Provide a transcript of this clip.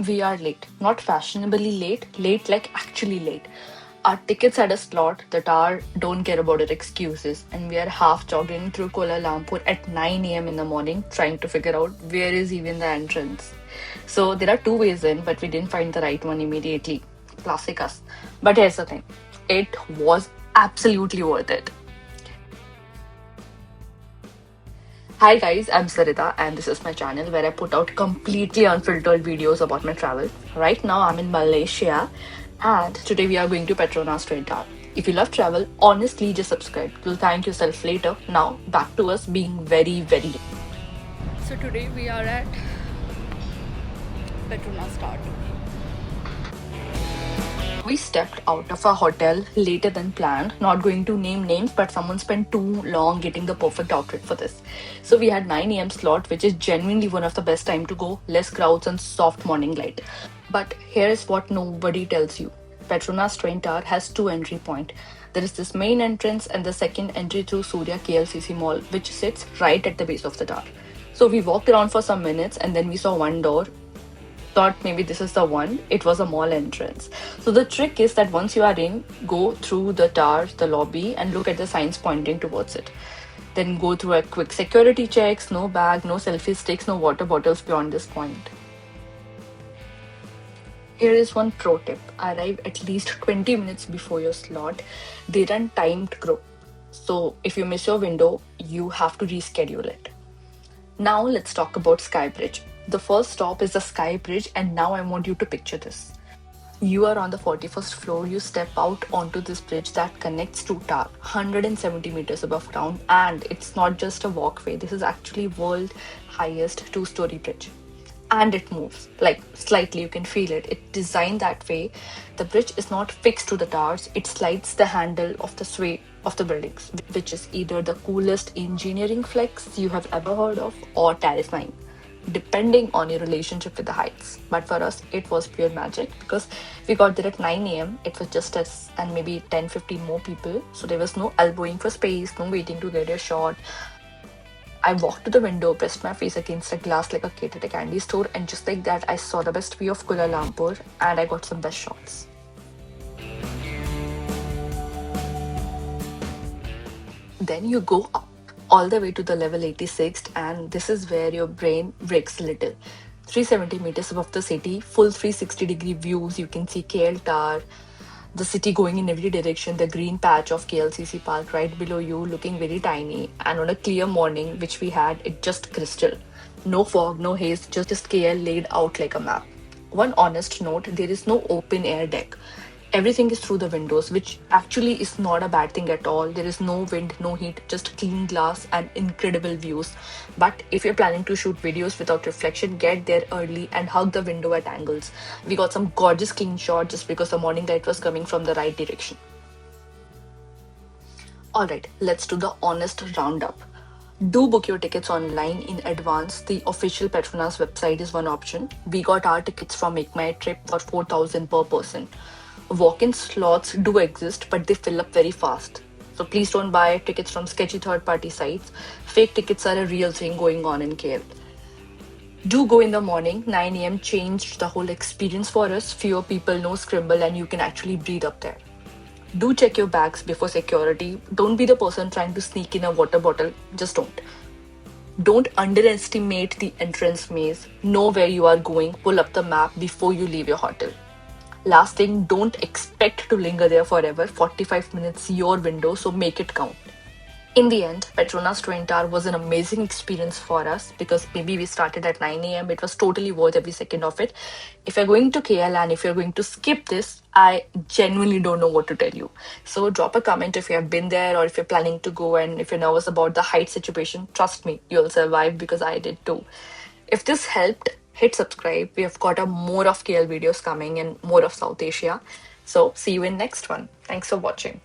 We are late. Not fashionably late, late like actually late. Our tickets had a slot, the tower don't care about our excuses, and we are half jogging through Kuala Lumpur at 9 a.m. in the morning trying to figure out where is even the entrance. So there are two ways in, but we didn't find the right one immediately. Classic us. But here's the thing, it was absolutely worth it. Hi guys, I'm Sarita and this is my channel where I put out completely unfiltered videos about my travel. Right now I'm in Malaysia and today we are going to Petronas Twin Tower. If you love travel, honestly just subscribe. You'll thank yourself later. Now back to us being very. So today we are at Petronas Tower. We stepped out of our hotel later than planned. Not going to name names, but someone spent too long getting the perfect outfit for this. So we had 9 a.m. slot, which is genuinely one of the best time to go. Less crowds and soft morning light. But here is what nobody tells you. Petronas Twin Tower has two entry points. There is this main entrance and the second entry through Surya KLCC Mall, which sits right at the base of the tower. So we walked around for some minutes and then we saw one door, thought maybe this is the one. It was a mall entrance. So the trick is that once you are in, go through the tower, the lobby, and look at the signs pointing towards it. Then go through a quick security checks, no bag, no selfie sticks, no water bottles beyond this point. Here is one pro tip. Arrive at least 20 minutes before your slot. They run timed group. So if you miss your window, you have to reschedule it. Now let's talk about Sky Bridge. The first stop is the Sky Bridge, and now I want you to picture this. You are on the 41st floor, you step out onto this bridge that connects to tower 170 meters above ground, and it's not just a walkway, this is actually world highest two-story bridge. And it moves, like slightly, you can feel it. It's designed that way. The bridge is not fixed to the towers, it slides the handle of the sway of the buildings, which is either the coolest engineering flex you have ever heard of or terrifying, depending on your relationship with the heights. But for us, it was pure magic because we got there at 9 a.m. It was just us and maybe 10-15 more people. So there was no elbowing for space, no waiting to get a shot. I walked to the window, pressed my face against a glass like a kid at a candy store, and just like that, I saw the best view of Kuala Lumpur and I got some best shots. Then you go up all the way to the level 86th, and this is where your brain breaks a little. 370 meters above the city, full 360-degree views. You can see KL Tower, the city going in every direction, the green patch of KLCC Park right below you looking very tiny, and on a clear morning, which we had, it just crystal. No fog, no haze, just KL laid out like a map. One honest note, there is no open air deck. Everything is through the windows, which actually is not a bad thing at all. There is no wind, no heat, just clean glass and incredible views. But if you're planning to shoot videos without reflection, get there early and hug the window at angles. We got some gorgeous clean shots just because the morning light was coming from the right direction. Alright, let's do the honest roundup. Do book your tickets online in advance. The official Petronas website is one option. We got our tickets from Make My Trip for 4,000 per person. Walk-in slots do exist, but they fill up very fast. So please don't buy tickets from sketchy third-party sites. Fake tickets are a real thing going on in KL. Do go in the morning. 9 a.m. changed the whole experience for us. Fewer people, no scribble, and you can actually breathe up there. Do check your bags before security. Don't be the person trying to sneak in a water bottle. Just don't. Don't underestimate the entrance maze. Know where you are going. Pull up the map before you leave your hotel. Last thing, don't expect to linger there forever. 45 minutes, your window, so make it count. In the end, Petronas Twin Tower was an amazing experience for us because maybe we started at 9 a.m. It was totally worth every second of it. If you're going to KL and if you're going to skip this, I genuinely don't know what to tell you. So drop a comment if you have been there or if you're planning to go, and if you're nervous about the height situation, trust me, you'll survive because I did too. If this helped, hit subscribe. We have got more of KL videos coming and more of South Asia. So see you in next one. Thanks for watching.